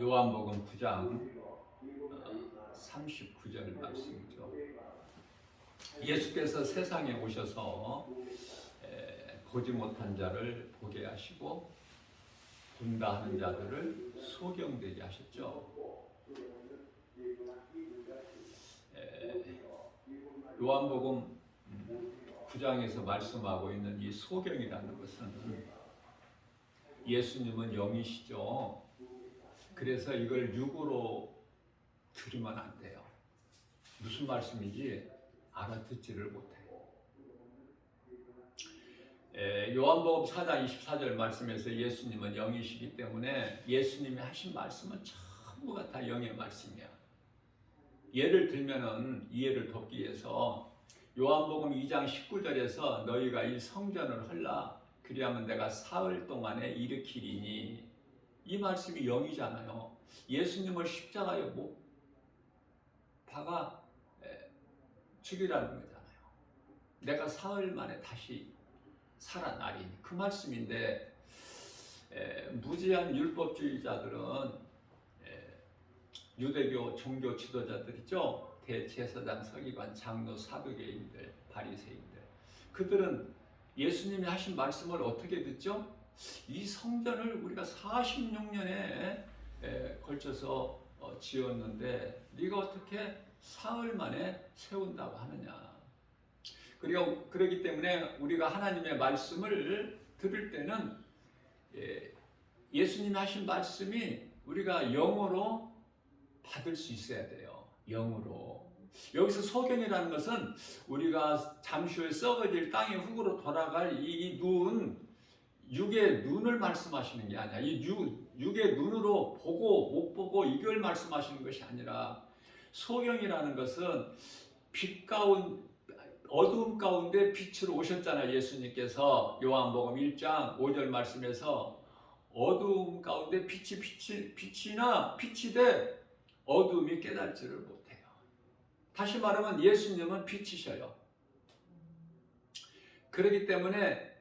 요한복음 9장 39절 말씀이죠. 예수께서 세상에 오셔서 보지 못한 자를 보게 하시고 본다 하는 자들을 소경되게 하셨죠. 요한복음 9장에서 말씀하고 있는 이 소경이라는 것은 예수님은 영이시죠. 그래서 이걸 육으로 들으면 안 돼요. 무슨 말씀인지 알아듣지를 못해요. 요한복음 4장 24절 말씀에서 예수님은 영이시기 때문에 예수님이 하신 말씀은 전부가 다 영의 말씀이야. 예를 들면은 이해를 돕기 위해서 요한복음 2장 19절에서 너희가 이 성전을 헐라 그리하면 내가 사흘 동안에 일으키리니, 이 말씀이 영이잖아요. 예수님을 십자가에 못 박아 죽이라는 거잖아요. 내가 사흘 만에 다시 살아나리니, 그 말씀인데 무지한 율법주의자들은 유대교 종교 지도자들이죠. 대제사장, 서기관, 장로, 사두개인들, 바리새인들, 그들은 예수님이 하신 말씀을 어떻게 듣죠? 이 성전을 우리가 46년에 걸쳐서 지었는데 네가 어떻게 사흘 만에 세운다고 하느냐. 그러기 때문에 우리가 하나님의 말씀을 들을 때는 예수님이 하신 말씀이 우리가 영으로 받을 수 있어야 돼요. 영으로. 여기서 소경이라는 것은 우리가 잠시 후에 썩어질 땅의 흙으로 돌아갈 이 눈, 육의 눈을 말씀하시는 게 아니야. 이 육의 눈으로 보고 못 보고 이걸 말씀하시는 것이 아니라, 소경이라는 것은 어두움 가운데 빛으로 오셨잖아요. 예수님께서 요한복음 1장 5절 말씀에서 어두움 가운데 빛이 돼 어둠이 깨닫지를 못해요. 다시 말하면 예수님은 빛이셔요. 그렇기 때문에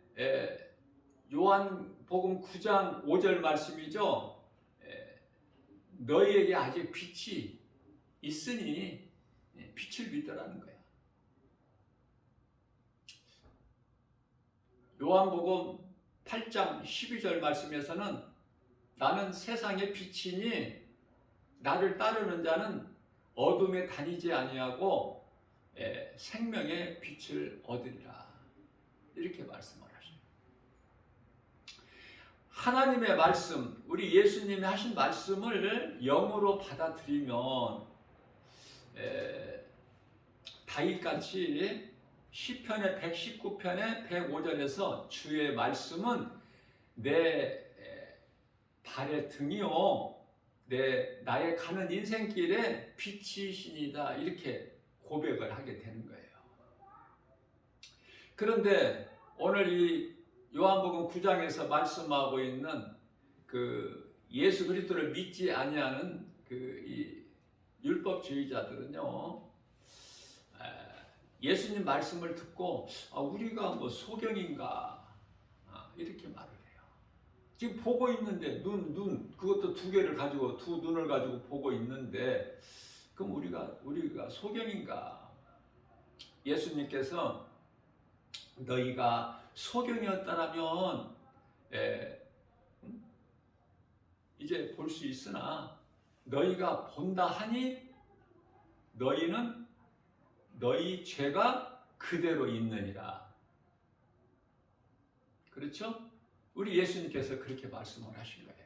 요한복음 9장 5절 말씀이죠. 너희에게 아직 빛이 있으니 빛을 믿으라는 거예요. 요한복음 8장 12절 말씀에서는 나는 세상의 빛이니 나를 따르는 자는 어둠에 다니지 아니하고 생명의 빛을 얻으리라, 이렇게 말씀을 하셔요. 하나님의 말씀, 우리 예수님이 하신 말씀을 영으로 받아들이면 다윗같이 시편의 119편의 105절에서 주의 말씀은 내 발의 등이요 나의 가는 인생길에 빛이시니다, 이렇게 고백을 하게 되는 거예요. 그런데 오늘 이 요한복음 9장에서 말씀하고 있는 그 예수 그리스도를 믿지 아니하는 이 율법주의자들은요, 예수님 말씀을 듣고 우리가 뭐 소경인가 이렇게 말을 해요. 지금 보고 있는데 눈 그것도 두 눈을 가지고 보고 있는데 그럼 우리가 소경인가? 예수님께서 너희가 소경이었다라면 이제 볼 수 있으나 너희가 본다 하니 너희는 너희 죄가 그대로 있느니라. 그렇죠? 우리 예수님께서 그렇게 말씀을 하신 거예요.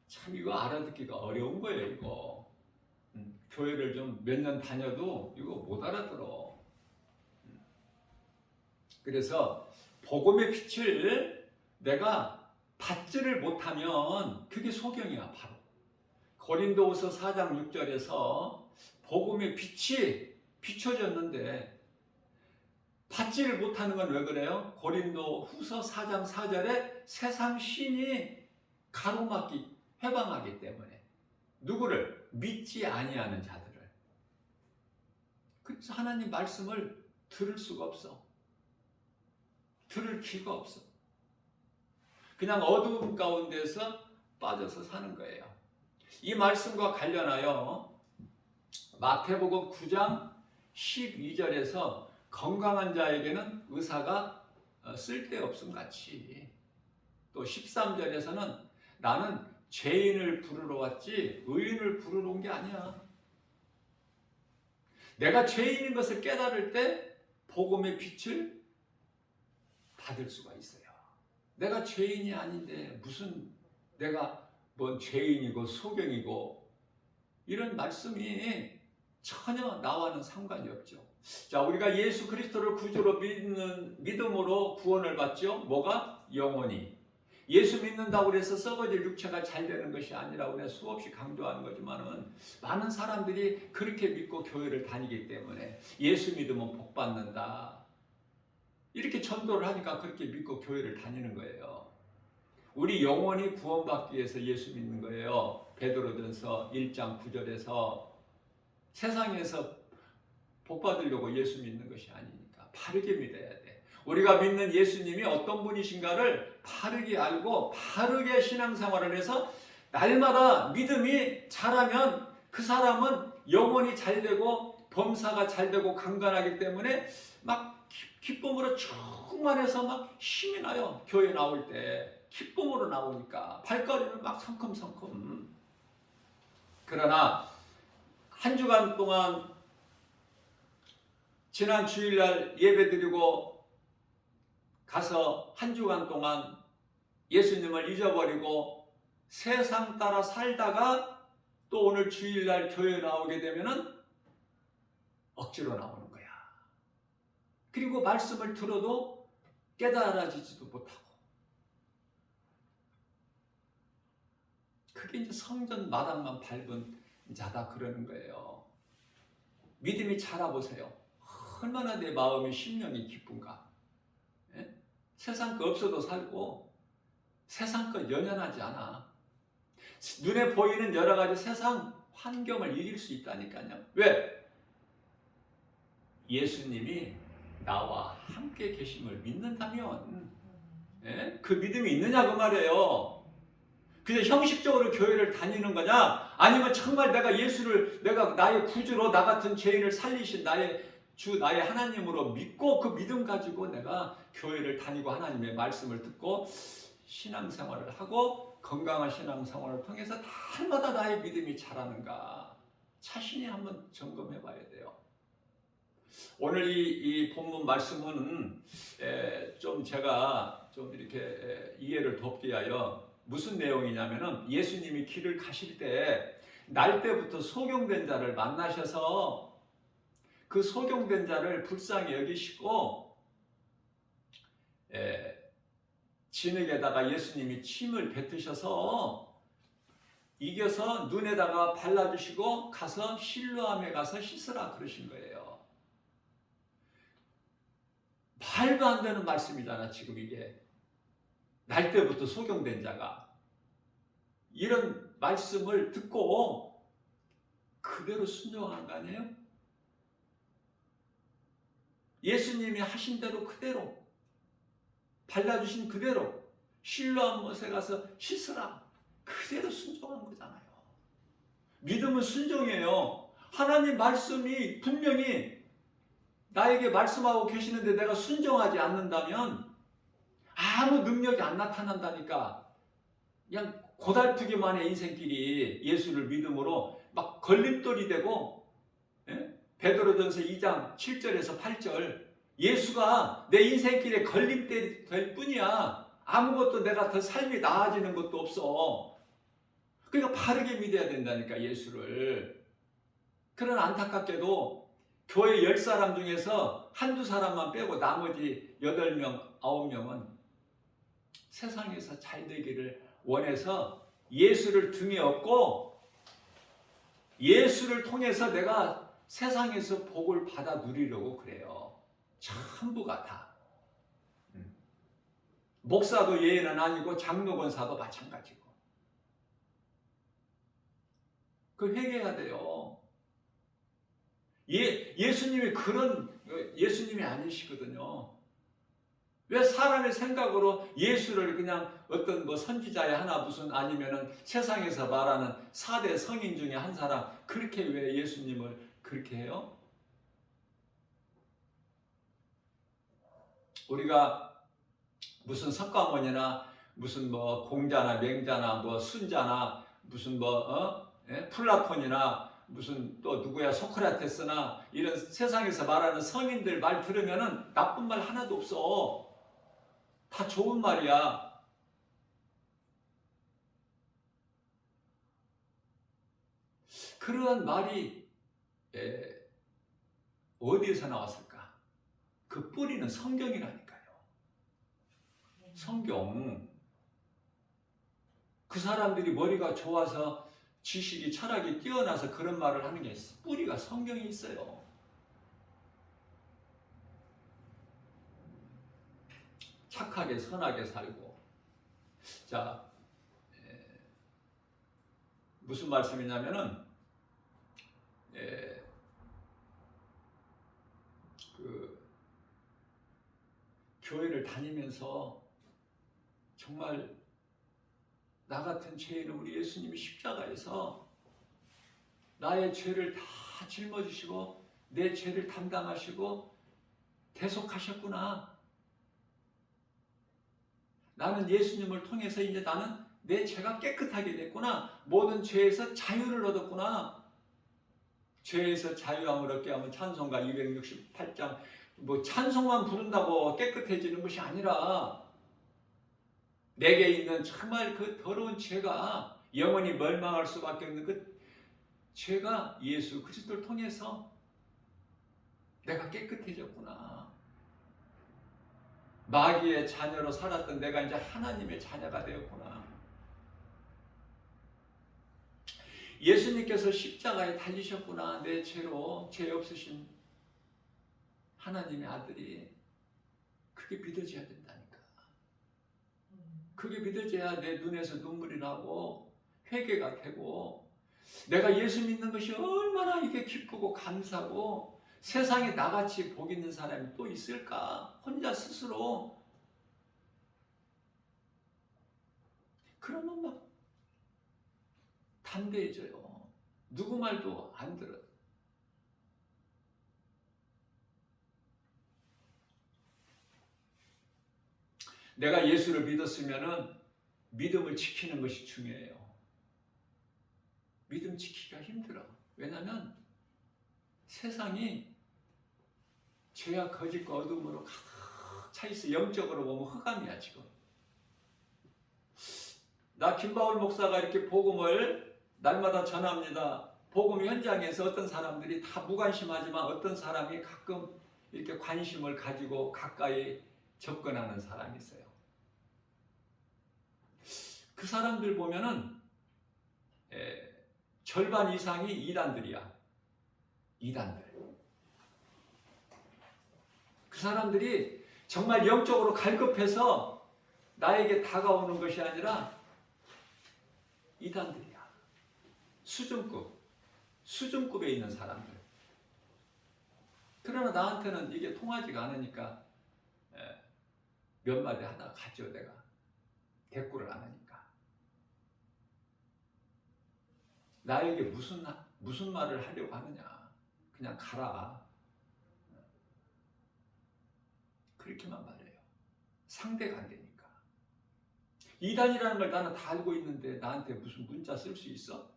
참 이거 알아듣기가 어려운 거예요. 이거 교회를 좀 몇 년 다녀도 이거 못 알아들어. 그래서 복음의 빛을 내가 받지를 못하면 그게 소경이야. 바로 고린도후서 4장 6절에서 복음의 빛이 비춰졌는데 받지를 못하는 건 왜 그래요? 고린도후서 4장 4절에 세상 신이 가로막기, 회방하기 때문에. 누구를? 믿지 아니하는 자들을. 그래서 하나님 말씀을 들을 수가 없어. 들을 기가 없어. 그냥 어두움 가운데서 빠져서 사는 거예요. 이 말씀과 관련하여 마태복음 9장 12절에서 건강한 자에게는 의사가 쓸데없음 같이, 또 13절에서는 나는 죄인을 부르러 왔지 의인을 부르러 온 게 아니야. 내가 죄인인 것을 깨달을 때 복음의 빛을 받을 수가 있어요. 내가 죄인이 아닌데 무슨 내가 뭔 죄인이고 소경이고, 이런 말씀이 전혀 나와는 상관이 없죠. 자, 우리가 예수 그리스도를 구주로 믿는 믿음으로 구원을 받죠. 뭐가? 영원히. 예수 믿는다고 해서 썩어질 육체가 잘 되는 것이 아니라고 내가 수없이 강조하는 거지만은, 많은 사람들이 그렇게 믿고 교회를 다니기 때문에 예수 믿으면 복 받는다, 이렇게 전도를 하니까 그렇게 믿고 교회를 다니는 거예요. 우리 영원히 구원받기 위해서 예수 믿는 거예요. 베드로전서 1장 9절에서 세상에서 복 받으려고 예수 믿는 것이 아니니까 바르게 믿어야 돼. 우리가 믿는 예수님이 어떤 분이신가를 바르게 알고 바르게 신앙생활을 해서 날마다 믿음이 자라면 그 사람은 영혼이 잘 되고 범사가 잘 되고 강건하기 때문에 막 기쁨으로 충만해서 막 힘이 나요. 교회 나올 때 기쁨으로 나오니까 발걸음을 막 성큼성큼. 그러나 한 주간 동안 지난 주일날 예배드리고 가서 한 주간 동안 예수님을 잊어버리고 세상 따라 살다가 또 오늘 주일날 교회 나오게 되면은 억지로 나오는 거야. 그리고 말씀을 들어도 깨달아지지도 못하고. 그게 이제 성전 마당만 밟은 자다 그러는 거예요. 믿음이 자라보세요. 얼마나 내 마음이 심령이 기쁜가. 예? 세상 거 없어도 살고 세상 거 연연하지 않아. 눈에 보이는 여러 가지 세상 환경을 이길 수 있다니까요. 왜? 예수님이 나와 함께 계심을 믿는다면, 예? 그 믿음이 있느냐 그 말이에요. 그냥 형식적으로 교회를 다니는 거냐? 아니면 정말 내가 예수를 내가 나의 구주로 나 같은 죄인을 살리신 나의 주 나의 하나님으로 믿고 그 믿음 가지고 내가 교회를 다니고 하나님의 말씀을 듣고 신앙생활을 하고 건강한 신앙생활을 통해서 날마다 나의 믿음이 자라는가 자신이 한번 점검해 봐야 돼요. 오늘 이 본문 말씀은 좀 제가 좀 이렇게 이해를 돕기 위하여 무슨 내용이냐면은, 예수님이 길을 가실 때 날 때부터 소경된 자를 만나셔서 그 소경된 자를 불쌍히 여기시고 진흙에다가 예수님이 침을 뱉으셔서 이겨서 눈에다가 발라주시고 가서 실로암에 가서 씻으라 그러신 거예요. 말도 안 되는 말씀이잖아. 지금 이게 날 때부터 소경된 자가 이런 말씀을 듣고 그대로 순종하는 거 아니에요? 예수님이 하신 대로 그대로 발라주신 그대로 실로암 못에 가서 씻으라 그대로 순종한 거잖아요. 믿음은 순종이에요. 하나님 말씀이 분명히 나에게 말씀하고 계시는데 내가 순종하지 않는다면 아무 능력이 안 나타난다니까. 그냥 고달프기만의 인생길이 예수를 믿음으로 막 걸림돌이 되고, 베드로전서 2장 7절에서 8절 예수가 내 인생길에 걸림돌이 될 뿐이야. 아무것도 내가 더 삶이 나아지는 것도 없어. 그러니까 바르게 믿어야 된다니까 예수를. 그러나 안타깝게도 교회 10사람 중에서 한두 사람만 빼고 나머지 8명, 9명은 세상에서 잘 되기를 원해서 예수를 등에 업고 예수를 통해서 내가 세상에서 복을 받아 누리려고 그래요. 전부가 다. 목사도 예외는 아니고 장로권사도 마찬가지고. 그 회개해야 돼요. 예수님이 그런 예수님이 아니시거든요. 왜 사람의 생각으로 예수를 그냥 어떤 뭐 선지자의 하나 무슨 아니면은 세상에서 말하는 4대 성인 중에 한 사람 그렇게 왜 예수님을 그렇게 해요? 우리가 무슨 석가모니나 무슨 뭐 공자나 맹자나 뭐 순자나 무슨 뭐 플라톤이나 무슨 또 누구야 소크라테스나 이런 세상에서 말하는 성인들 말 들으면은 나쁜 말 하나도 없어. 다 좋은 말이야. 그러한 말이 어디에서 나왔을까? 그 뿌리는 성경이라니까요. 성경. 그 사람들이 머리가 좋아서 지식이 철학이 뛰어나서 그런 말을 하는 게 뿌리가 성경에 있어요. 착하게 선하게 살고. 자, 무슨 말씀이냐면은 그 교회를 다니면서 정말 나 같은 죄인은 우리 예수님이 십자가에서 나의 죄를 다 짊어지시고 내 죄를 담당하시고 대속하셨구나. 나는 예수님을 통해서 이제 나는 내 죄가 깨끗하게 됐구나. 모든 죄에서 자유를 얻었구나. 죄에서 자유함을 얻게 하면 찬송가 268장 뭐 찬송만 부른다고 깨끗해지는 것이 아니라 내게 있는 정말 그 더러운 죄가 영원히 멸망할 수밖에 없는 그 죄가 예수 그리스도를 통해서 내가 깨끗해졌구나. 마귀의 자녀로 살았던 내가 이제 하나님의 자녀가 되었구나. 예수님께서 십자가에 달리셨구나. 내 죄로 죄 없으신 하나님의 아들이. 그게 믿어져야 된다니까. 그게 믿어져야 내 눈에서 눈물이 나고 회개가 되고 내가 예수 믿는 것이 얼마나 이게 기쁘고 감사하고 세상에 나같이 복 있는 사람이 또 있을까? 혼자 스스로. 그러면 막 담대해져요. 누구 말도 안 들어요. 내가 예수를 믿었으면은 믿음을 지키는 것이 중요해요. 믿음 지키기가 힘들어. 왜냐하면 세상이 죄와 거짓과 어둠으로 가득 차 있어. 영적으로 보면 흑암이야 지금. 나 김바울 목사가 이렇게 복음을 날마다 전합니다. 복음 현장에서 어떤 사람들이 다 무관심하지만 어떤 사람이 가끔 이렇게 관심을 가지고 가까이 접근하는 사람이 있어요. 그 사람들 보면은 절반 이상이 이단들이야. 이단들. 그 사람들이 정말 영적으로 갈급해서 나에게 다가오는 것이 아니라 이단들이야. 수준급에 있는 사람들. 그러나 나한테는 이게 통하지가 않으니까 몇 마디 하다 가죠. 내가 대꾸를 안 하니까. 나에게 무슨 말을 하려고 하느냐. 그냥 가라. 그렇게만 말해요. 상대가 안 되니까. 이단이라는 걸 나는 다 알고 있는데 나한테 무슨 문자 쓸 수 있어?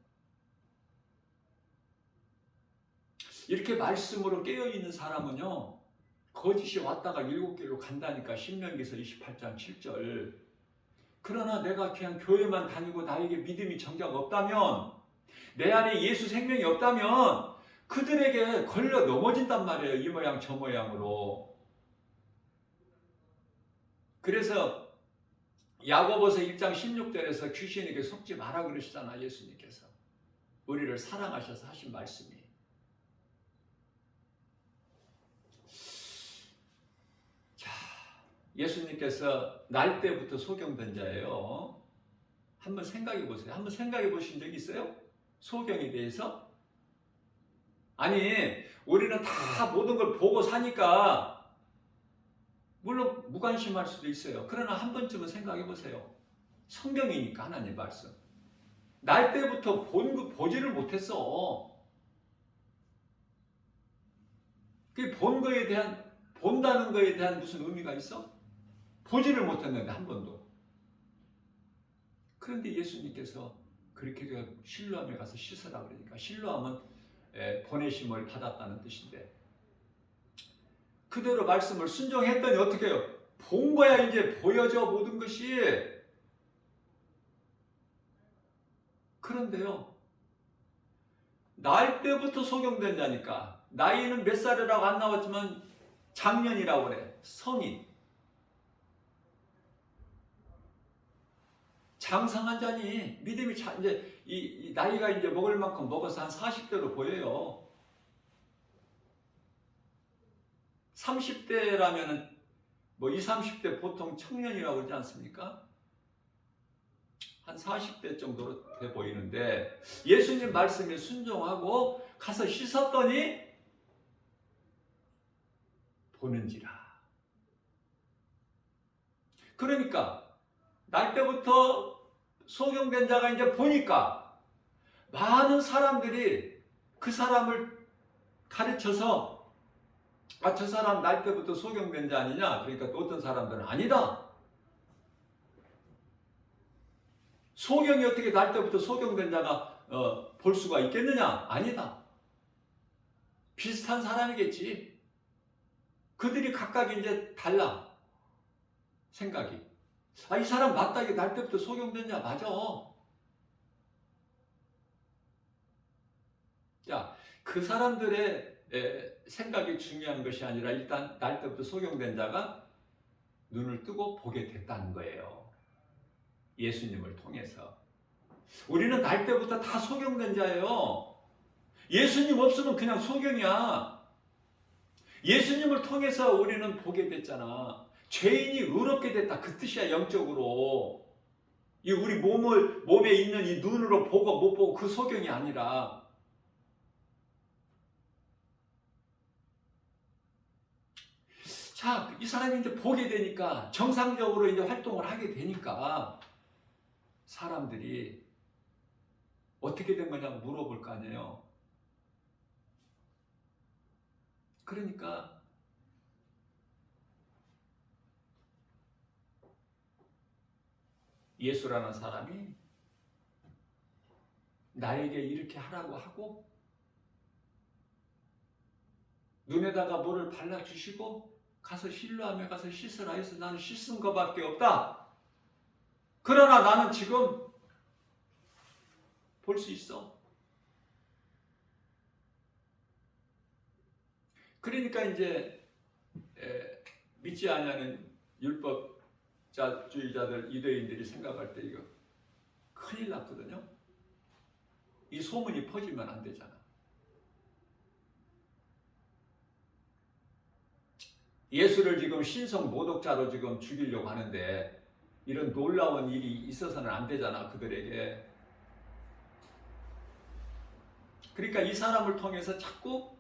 이렇게 말씀으로 깨어있는 사람은요, 거짓이 왔다가 7길로 간다니까. 신명기서 28장 7절. 그러나 내가 그냥 교회만 다니고 나에게 믿음이 정작 없다면, 내 안에 예수 생명이 없다면 그들에게 걸려 넘어진단 말이에요. 이 모양 저 모양으로. 그래서 야고보서 1장 16절에서 귀신에게 속지 마라 그러시잖아. 예수님께서 우리를 사랑하셔서 하신 말씀이. 자, 예수님께서 날 때부터 소경된 자예요. 한번 생각해 보세요. 한번 생각해 보신 적 있어요? 소경에 대해서? 아니, 우리는 다 모든 걸 보고 사니까 물론 무관심할 수도 있어요. 그러나 한 번쯤은 생각해 보세요. 성경이니까 하나님 말씀. 날 때부터 보지를 못했어. 그 본다는 거에 대한 무슨 의미가 있어? 보지를 못했는데 한 번도. 그런데 예수님께서 그렇게 실로암에 가서 씻으라 그러니까 실로암은 보내심을 받았다는 뜻인데 그대로 말씀을 순종했더니 어떻게 해요? 본 거야 이제 보여져 모든 것이. 그런데요. 날 때부터 소경된 자니까 나이는 몇 살이라고 안 나왔지만 장년이라고 그래. 성인. 장성한 자니 믿음이 이제 이 나이가 이제 먹을 만큼 먹어서 한 40대로 보여요. 30대라면은 뭐 20, 30대 보통 청년이라고 그러지 않습니까? 한 40대 정도로 돼 보이는데 예수님 말씀에 순종하고 가서 씻었더니 보는지라. 그러니까 날 때부터 소경된 자가 이제 보니까 많은 사람들이 그 사람을 가르쳐서 저 사람 날 때부터 소경된 자 아니냐? 그러니까 또 어떤 사람들은 아니다. 소경이 어떻게 날 때부터 소경된 자가 볼 수가 있겠느냐? 아니다. 비슷한 사람이겠지. 그들이 각각 이제 달라. 생각이. 이 사람 맞다. 이게 날 때부터 소경된 자 맞아. 자, 그 사람들의 생각이 중요한 것이 아니라 일단 날 때부터 소경된 자가 눈을 뜨고 보게 됐다는 거예요. 예수님을 통해서. 우리는 날 때부터 다 소경된 자예요. 예수님 없으면 그냥 소경이야. 예수님을 통해서 우리는 보게 됐잖아. 죄인이 의롭게 됐다. 그 뜻이야, 영적으로. 이 우리 몸에 있는 이 눈으로 보고 못 보고 그 소경이 아니라. 자, 이 사람이 이제 보게 되니까 정상적으로 이제 활동을 하게 되니까 사람들이 어떻게 된 거냐고 물어볼 거 아니에요. 그러니까 예수라는 사람이 나에게 이렇게 하라고 하고 눈에다가 뭐를 발라주시고 가서 실로암에 가서 씻으라 해서 나는 씻은 것밖에 없다. 그러나 나는 지금 볼 수 있어. 그러니까 이제 믿지 않냐는 율법주의자들 유대인들이 생각할 때 이거 큰일 났거든요. 이 소문이 퍼지면 안 되잖아. 예수를 지금 신성 모독자로 지금 죽이려고 하는데 이런 놀라운 일이 있어서는 안 되잖아, 그들에게. 그러니까 이 사람을 통해서 자꾸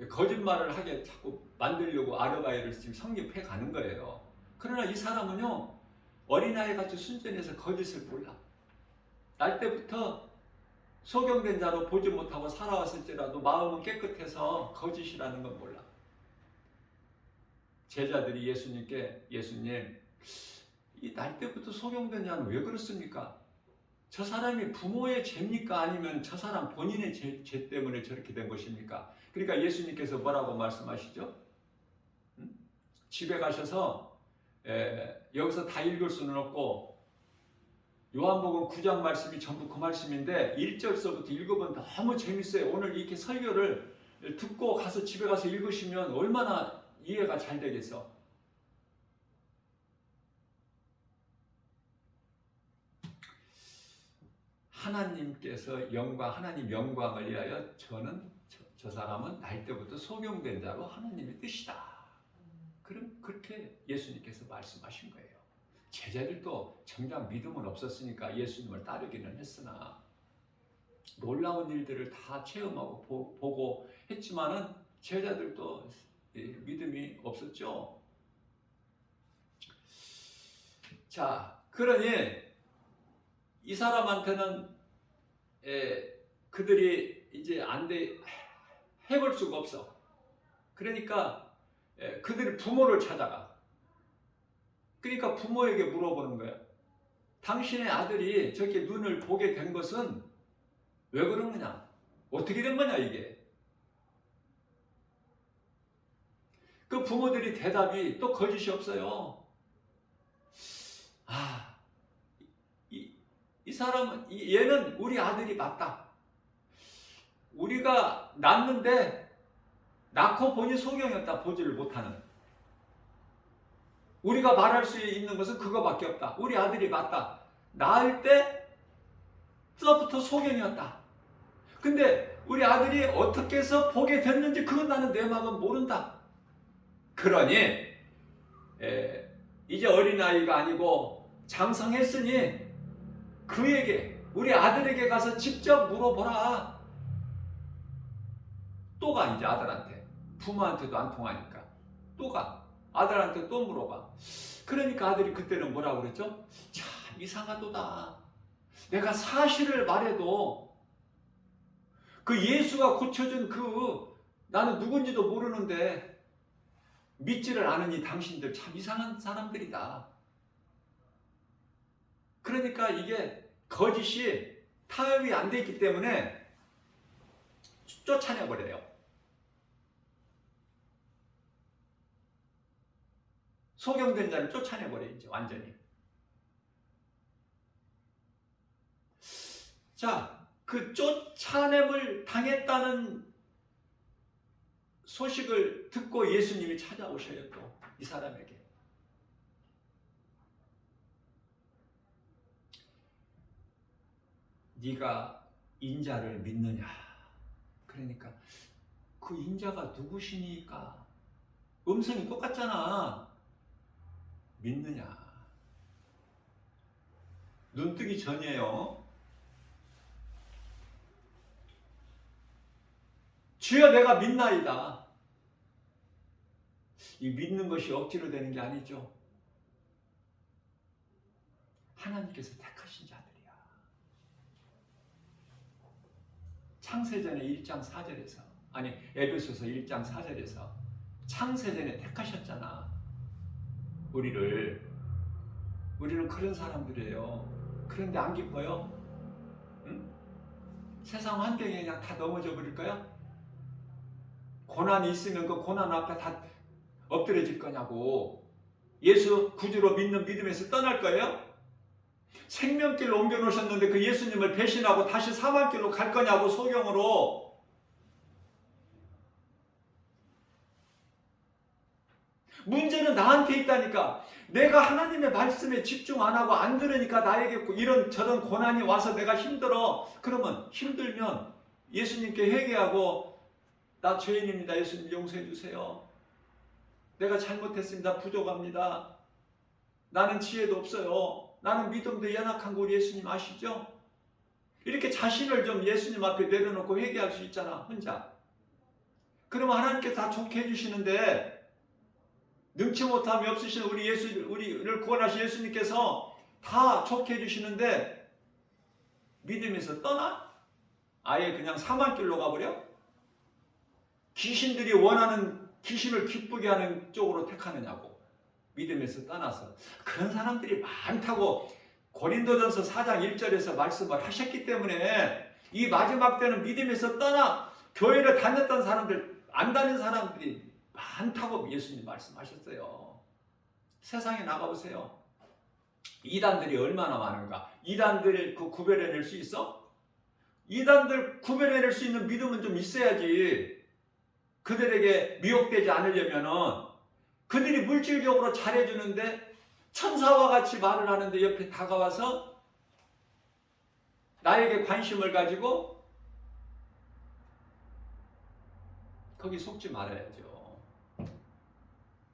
거짓말을 하게 자꾸 만들려고 아르바이를 지금 성립해 가는 거예요. 그러나 이 사람은요, 어린아이 같이 순전해서 거짓을 몰라. 날 때부터 소경된 자로 보지 못하고 살아왔을지라도 마음은 깨끗해서 거짓이라는 건 몰라. 제자들이 예수님께, 예수님, 이 날 때부터 소경된 자는 왜 그렇습니까? 저 사람이 부모의 죄입니까? 아니면 저 사람 본인의 죄 때문에 저렇게 된 것입니까? 그러니까 예수님께서 뭐라고 말씀하시죠? 집에 가셔서 여기서 다 읽을 수는 없고 요한복음 9장 말씀이 전부 그 말씀인데 1절서부터 읽으면 너무 재밌어요. 오늘 이렇게 설교를 듣고 가서 집에 가서 읽으시면 얼마나 이해가 잘 되겠어. 하나님께서 하나님 영광을 위하여 저 사람은 날 때부터 소경된 자로 하나님의 뜻이다. 그렇게 예수님께서 말씀하신 거예요. 제자들도 정작 믿음은 없었으니까 예수님을 따르기는 했으나 놀라운 일들을 다 체험하고 보고 했지만은 제자들도 믿음이 없었죠. 자, 그러니 이 사람한테는 그들이 이제 안 돼, 해볼 수가 없어. 그러니까 그들이 부모를 찾아가. 그러니까 부모에게 물어보는 거예요. 당신의 아들이 저렇게 눈을 보게 된 것은 왜 그런 거냐? 어떻게 된 거냐 이게? 그 부모들이 대답이 또 거짓이 없어요. 아, 이 사람은, 얘는 우리 아들이 맞다. 우리가 낳는데 낳고 보니 소경이었다. 보지를 못하는. 우리가 말할 수 있는 것은 그거밖에 없다. 우리 아들이 맞다. 낳을 때부터 소경이었다. 근데 우리 아들이 어떻게 해서 보게 됐는지 그건 나는 내 마음은 모른다. 그러니 이제 어린아이가 아니고 장성했으니 그에게, 우리 아들에게 가서 직접 물어보라. 또 가, 이제 아들한테. 부모한테도 안 통하니까 또 가. 아들한테 또 물어봐. 그러니까 아들이 그때는 뭐라고 그랬죠? 참 이상하도다. 내가 사실을 말해도 그 예수가 고쳐준 나는 누군지도 모르는데 믿지를 않으니 당신들 참 이상한 사람들이다. 그러니까 이게 거짓이 타협이 안 돼 있기 때문에 쫓아내버려요. 소경된 자를 쫓아내버려야죠. 완전히. 자, 그 쫓아냄을 당했다는 소식을 듣고 예수님이 찾아오셔요. 또 이 사람에게. 네가 인자를 믿느냐? 그러니까 그 인자가 누구시니까? 음성이 똑같잖아. 믿느냐? 눈 뜨기 전이에요. 주여 내가 믿나이다. 이 믿는 것이 억지로 되는 게 아니죠. 하나님께서 택하신 자들이야. 창세전에 1장 4절에서, 아니 에베소서 1장 4절에서 창세전에 택하셨잖아. 우리는 그런 사람들이에요. 그런데 안 기뻐요? 응? 세상 환경에 그냥 다 넘어져 버릴 거야? 고난이 있으면 그 고난 앞에 다 엎드려질 거냐고. 예수 구주로 믿는 믿음에서 떠날 거예요? 생명길로 옮겨놓으셨는데 그 예수님을 배신하고 다시 사망길로 갈 거냐고. 소경으로. 문제는 나한테 있다니까. 내가 하나님의 말씀에 집중 안 하고 안 들으니까 나에게 이런 저런 고난이 와서 내가 힘들어. 그러면 힘들면 예수님께 회개하고, 나 죄인입니다. 예수님 용서해 주세요. 내가 잘못했습니다. 부족합니다. 나는 지혜도 없어요. 나는 믿음도 연약한 거 우리 예수님 아시죠? 이렇게 자신을 좀 예수님 앞에 내려놓고 회개할 수 있잖아. 혼자. 그러면 하나님께서 다 좋게 해주시는데, 능치 못함이 없으신 우리를 구원하신 예수님께서 다 좋게 해주시는데 믿음에서 떠나? 아예 그냥 사망길로 가버려? 귀신들이 원하는, 귀신을 기쁘게 하는 쪽으로 택하느냐고. 믿음에서 떠나서. 그런 사람들이 많다고 고린도전서 4장 1절에서 말씀을 하셨기 때문에 이 마지막 때는 믿음에서 떠나 교회를 다녔던 사람들, 안 다닌 사람들이 많다고 예수님 말씀하셨어요. 세상에 나가보세요. 이단들이 얼마나 많은가. 이단들 구별해낼 수 있어? 이단들 구별해낼 수 있는 믿음은 좀 있어야지. 그들에게 미혹되지 않으려면은. 그들이 물질적으로 잘해주는데 천사와 같이 말을 하는데 옆에 다가와서 나에게 관심을 가지고 거기 속지 말아야죠.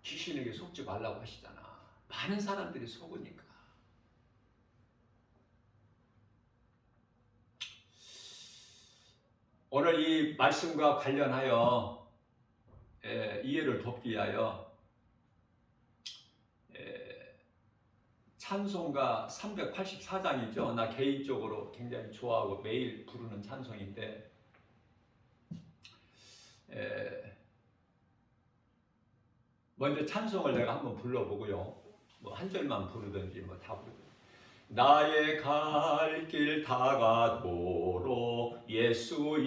귀신에게 속지 말라고 하시잖아. 많은 사람들이 속으니까. 오늘 이 말씀과 관련하여 이해를 돕기 위하여 찬송가 384장이죠. 나 개인적으로 굉장히 좋아하고 매일 부르는 찬송인데, 먼저 찬송을 내가 한번 불러보고요. 뭐 한 절만 부르든지 뭐 다 부르든지. 나의 갈 길 다가도록 예수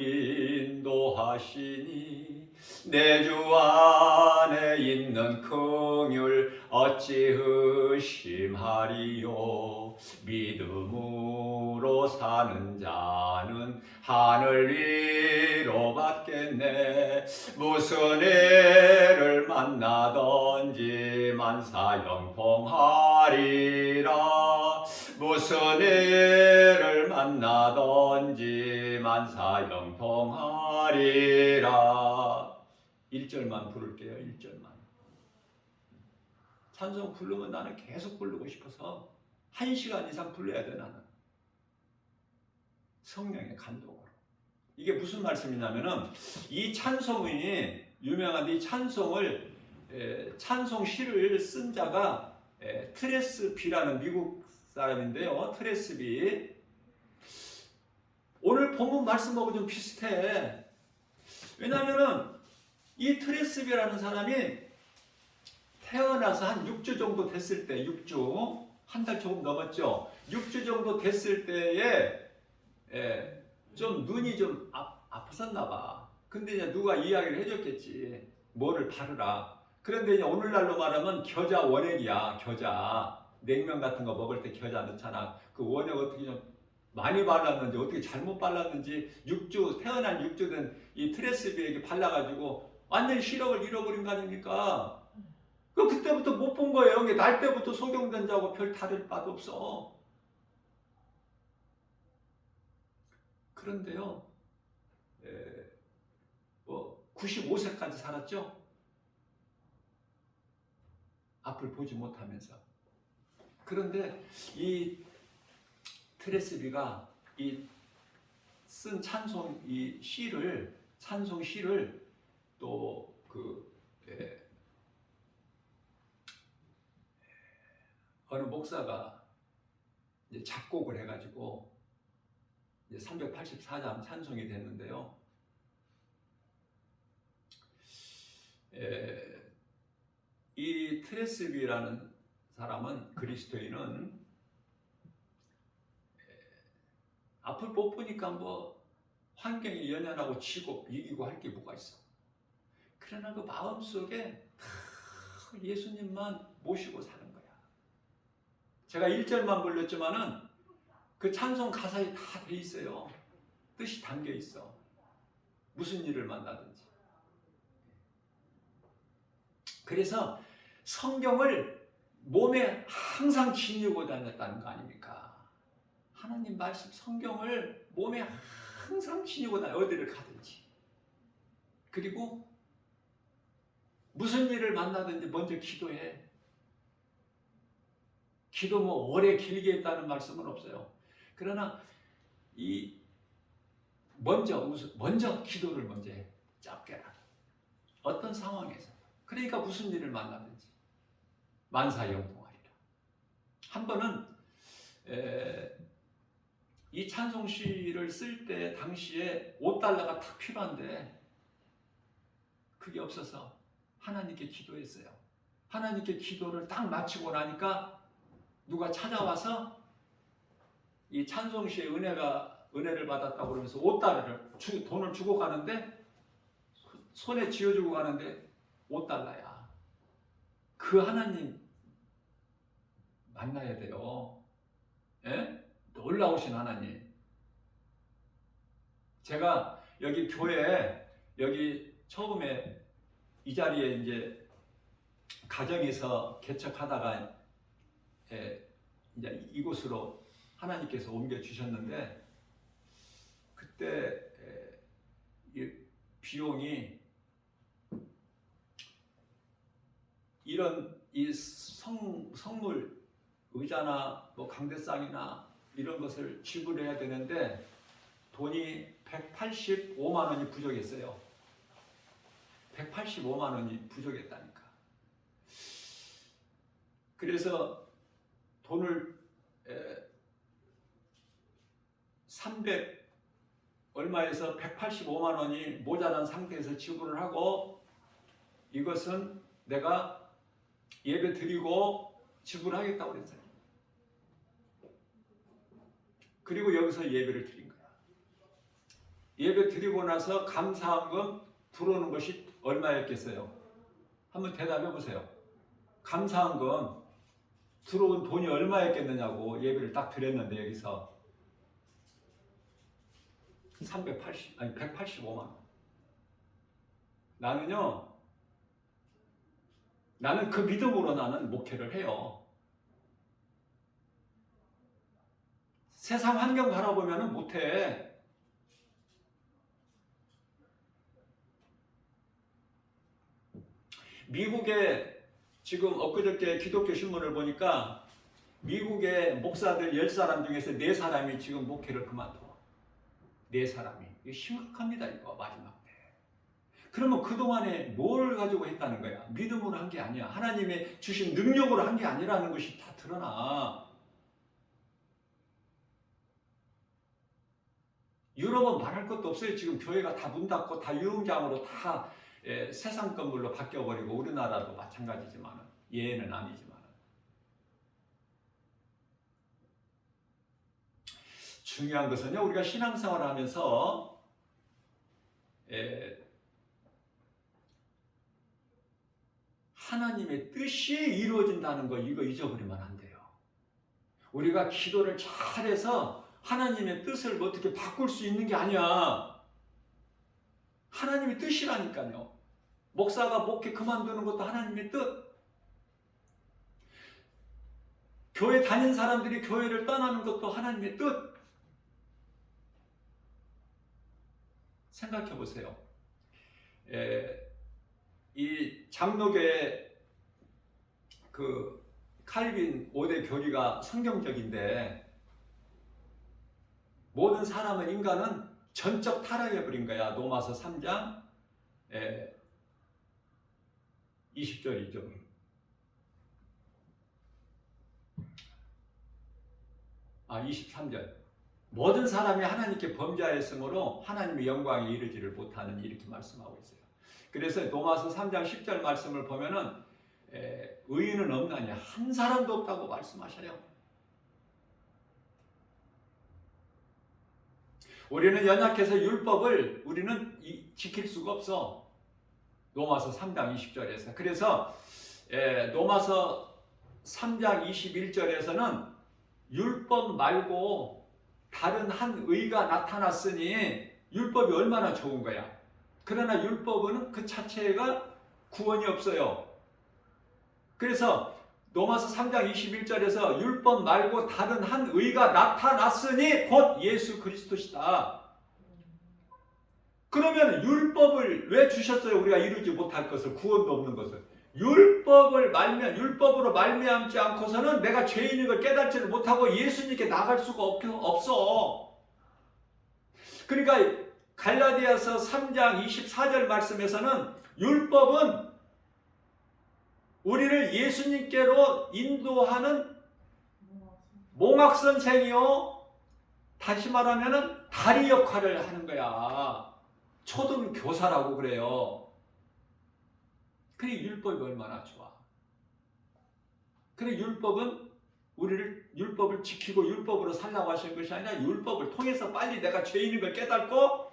인도하시니 내 주 안에 있는 긍휼 어찌 의심하리요. 믿음으로 사는 자는 하늘 위로 받겠네. 무슨 일을 만나든지 만사 형통하리라. 무슨 일을 만나든지 만사 형통하리라. 1절만 부를게요. 1절만. 찬송 부르면 나는 계속 부르고 싶어서 1시간 이상 불러야 돼. 나는 성령의 감동으로. 이게 무슨 말씀이냐면은, 이 찬송이 유명한데, 이 찬송을 찬송 시를 쓴 자가 트레스비라는 미국 사람인데요. 트레스비. 오늘 본문 말씀하고 좀 비슷해. 왜냐하면은 이 트레스비라는 사람이 태어나서 한 6주 정도 됐을 때, 6주, 한 달 조금 넘었죠. 6주 정도 됐을 때에 좀 눈이 좀 아팠었나 봐. 근데 이제 누가 이야기를 해줬겠지. 뭐를 바르라. 그런데 이제 오늘날로 말하면 겨자 원액이야. 겨자. 냉면 같은 거 먹을 때 겨자 넣잖아. 그 원액 어떻게 좀 많이 발랐는지, 어떻게 잘못 발랐는지, 6주, 태어난 6주 된 이 트레스비에게 발라가지고 완전히 시력을 잃어버린 거 아닙니까? 그때부터 못 본 거예요. 날 때부터 소경된 자고 별 다를 바도 없어. 그런데요, 95세까지 살았죠? 앞을 보지 못하면서. 그런데 이 트레스비가 이 쓴 찬송 찬송 시를 또 어느 목사가 이제 작곡을 해가지고 이제 384장 찬송이 됐는데요. 이 트레스비라는 사람은, 그리스도인은 앞을 못 보니까 뭐 환경이 연연하고 지고 이기고 할 게 뭐가 있어. 그러나 그 마음속에 예수님만 모시고 사는 거야. 제가 1절만 불렀지만은 그 찬송 가사에 다 돼 있어요. 뜻이 담겨 있어. 무슨 일을 만나든지. 그래서 성경을 몸에 항상 지니고 다녔다는 거 아닙니까? 하나님 말씀, 성경을 몸에 항상 지니고 다녀. 어디를 가든지. 그리고 무슨 일을 만나든지 먼저 기도해. 기도 뭐 오래 길게 했다는 말씀은 없어요. 그러나 먼저 기도를 먼저 해. 짧게라. 어떤 상황에서. 그러니까 무슨 일을 만나든지 만사형통하리라. 한 번은 이 찬송시를 쓸 때 당시에 $5가 딱 필요한데 그게 없어서 하나님께 기도했어요. 하나님께 기도를 딱 마치고 나니까 누가 찾아와서 이 찬송시의 은혜를 받았다고 그러면서 $5 돈을 주고 가는데, 손에 쥐어주고 가는데 $5야. 그 하나님 만나야 돼요. 예? 놀라우신 하나님. 제가 여기 교회에, 여기 처음에 이 자리에 이제 가정에서 개척하다가 이제 이곳으로 하나님께서 옮겨 주셨는데, 그때 이 비용이 이런 이 성물, 의자나 뭐 강대상이나 이런 것을 지불해야 되는데 돈이 185만 원이 부족했어요. 185만 원이 부족했다니까. 그래서 돈을 300 얼마에서 185만 원이 모자란 상태에서 지불을 하고 이것은 내가 예배 드리고 지불하겠다고 그랬어요. 그리고 여기서 예배를 드린 거야. 예배 드리고 나서 감사함금 들어오는 것이 얼마였겠어요? 한번 대답해 보세요. 감사함금 들어온 돈이 얼마였겠느냐고 예배를 딱 드렸는데 여기서 185만 원. 나는 그 믿음으로 나는 목회를 해요. 세상 환경 바라보면 못해. 미국에 지금 엊그저께 기독교 신문을 보니까 미국의 목사들 10사람 중에서 4사람이 지금 목회를 그만둬. 4사람이. 이거 심각합니다. 이거 마지막 때. 그러면 그동안에 뭘 가지고 했다는 거야? 믿음으로 한 게 아니야. 하나님의 주신 능력으로 한 게 아니라는 것이 다 드러나. 유럽은 말할 것도 없어요. 지금 교회가 다 문 닫고 다 유흥장으로 다 세상 건물로 바뀌어버리고 우리나라도 마찬가지지만 예외는 아니지만 중요한 것은요. 우리가 신앙생활을 하면서 하나님의 뜻이 이루어진다는 거 이거 잊어버리면 안 돼요. 우리가 기도를 잘해서 하나님의 뜻을 어떻게 바꿀 수 있는 게 아니야. 하나님의 뜻이라니까요. 목사가 목회 그만두는 것도 하나님의 뜻. 교회 다닌 사람들이 교회를 떠나는 것도 하나님의 뜻. 생각해 보세요. 이 장로교의 그 칼빈 5대 교리가 성경적인데 모든 사람은 인간은 전적 타락해버린 거야. 로마서 3장 20절이죠. 아, 23절. 모든 사람이 하나님께 범죄하였으므로 하나님의 영광에 이르지를 못하는 이렇게 말씀하고 있어요. 그래서 로마서 3장 10절 말씀을 보면은 의인은 없나니 한 사람도 없다고 말씀하셔요. 우리는 연약해서 율법을 우리는 지킬 수가 없어. 로마서 3장 20절에서. 그래서 로마서 3장 21절에서는 율법 말고 다른 한 의가 나타났으니 율법이 얼마나 좋은 거야. 그러나 율법은 그 자체가 구원이 없어요. 그래서 로마서 3장 21절에서 율법 말고 다른 한 의가 나타났으니 곧 예수 그리스도시다. 그러면 율법을 왜 주셨어요? 우리가 이루지 못할 것을, 구원도 없는 것을. 율법으로 말미암지 않고서는 내가 죄인인 걸 깨닫지를 못하고 예수님께 나갈 수가 없어. 그러니까 갈라디아서 3장 24절 말씀에서는 율법은 우리를 예수님께로 인도하는 몽학선생이요, 다시 말하면 다리 역할을 하는 거야. 초등 교사라고 그래요. 그래 율법이 얼마나 좋아. 그래 율법은 우리를 율법을 지키고 율법으로 살라고 하신 것이 아니라 율법을 통해서 빨리 내가 죄인인 걸 깨닫고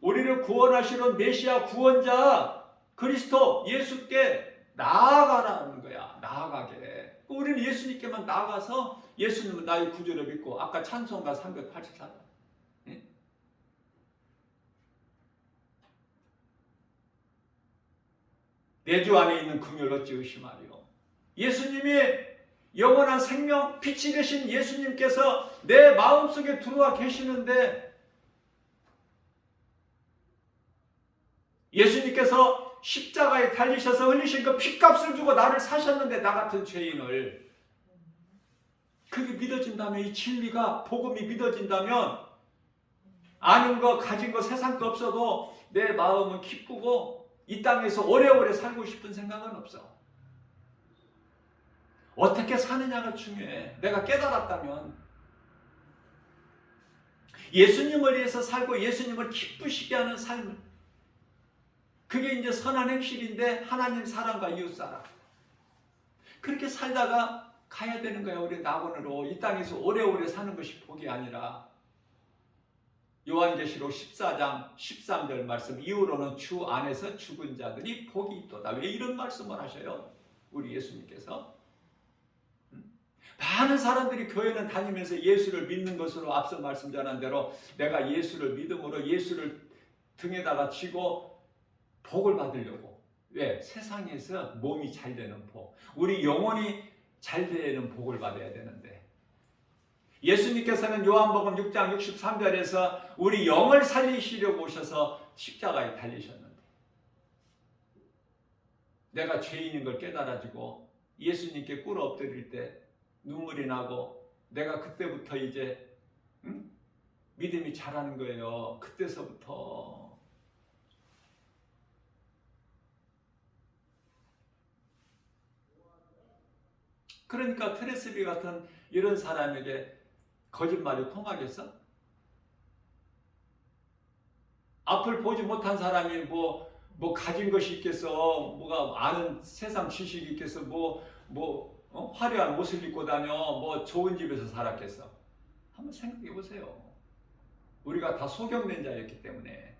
우리를 구원하시는 메시아 구원자 그리스도 예수께 나아가라는 거야. 나아가게. 우리는 예수님께만 나아가서 예수님은 나의 구주를 믿고 아까 찬송가 384절. 내 주 안에 있는 긍휼을 어찌 의심하리요. 예수님이 영원한 생명, 빛이 되신 예수님께서 내 마음속에 들어와 계시는데 예수님께서 십자가에 달리셔서 흘리신 그 핏값을 주고 나를 사셨는데 나 같은 죄인을 그게 믿어진다면 이 진리가 복음이 믿어진다면 아는 거 가진 거 세상 거 없어도 내 마음은 기쁘고 이 땅에서 오래오래 살고 싶은 생각은 없어. 어떻게 사느냐가 중요해. 내가 깨달았다면 예수님을 위해서 살고 예수님을 기쁘시게 하는 삶, 그게 이제 선한 행실인데 하나님 사랑과 이웃 사랑, 그렇게 살다가 가야 되는 거야. 우리 낙원으로 이 땅에서 오래오래 사는 것이 복이 아니라 요한계시록 14장 13절 말씀, 이후로는 주 안에서 죽은 자들이 복이 있도다. 왜 이런 말씀을 하셔요? 우리 예수님께서. 많은 사람들이 교회는 다니면서 예수를 믿는 것으로 앞서 말씀 전한 대로 내가 예수를 믿음으로 예수를 등에다가 지고 복을 받으려고. 왜? 세상에서 몸이 잘 되는 복, 우리 영혼이 잘 되는 복을 받아야 되는데, 예수님께서는 요한복음 6장 63절에서 우리 영을 살리시려고 오셔서 십자가에 달리셨는데, 내가 죄인인 걸 깨달아지고 예수님께 꿇어 엎드릴 때 눈물이 나고, 내가 그때부터 이제 믿음이 자라는 거예요. 그때서부터. 그러니까 트레스비 같은 이런 사람에게 거짓말이 통하겠어? 앞을 보지 못한 사람이 뭐 가진 것이 있겠어, 뭐가 아는 세상 지식이 있겠어, 화려한 옷을 입고 다녀, 좋은 집에서 살았겠어. 한번 생각해 보세요. 우리가 다 소경된 자였기 때문에.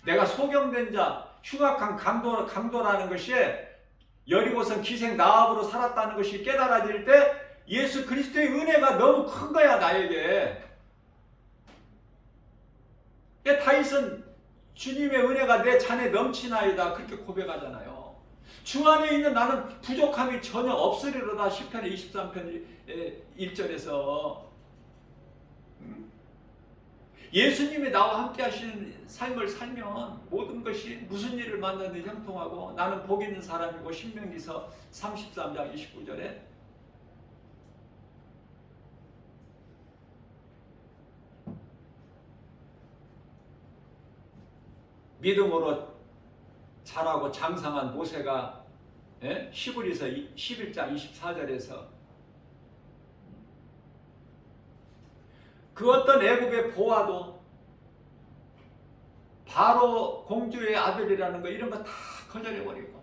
내가 소경된 자, 흉악한 강도라는 것이, 여리고성 기생 나합으로 살았다는 것이 깨달아질 때 예수 그리스도의 은혜가 너무 큰 거야, 나에게. 다윗은 주님의 은혜가 내 잔에 넘치나이다 그렇게 고백하잖아요. 주 안에 있는 나는 부족함이 전혀 없으리로다. 시편 23편 1절에서. 예수님이 나와 함께 하시는 삶을 살면 모든 것이 무슨 일을 만나든지 형통하고 나는 복 있는 사람이고, 신명기서 33장 29절에 믿음으로 자라고 장성한 모세가 히브리서 11장 24절에서 그 어떤 애굽의 보아도 바로 공주의 아들이라는 거, 이런 거 다 거절해버리고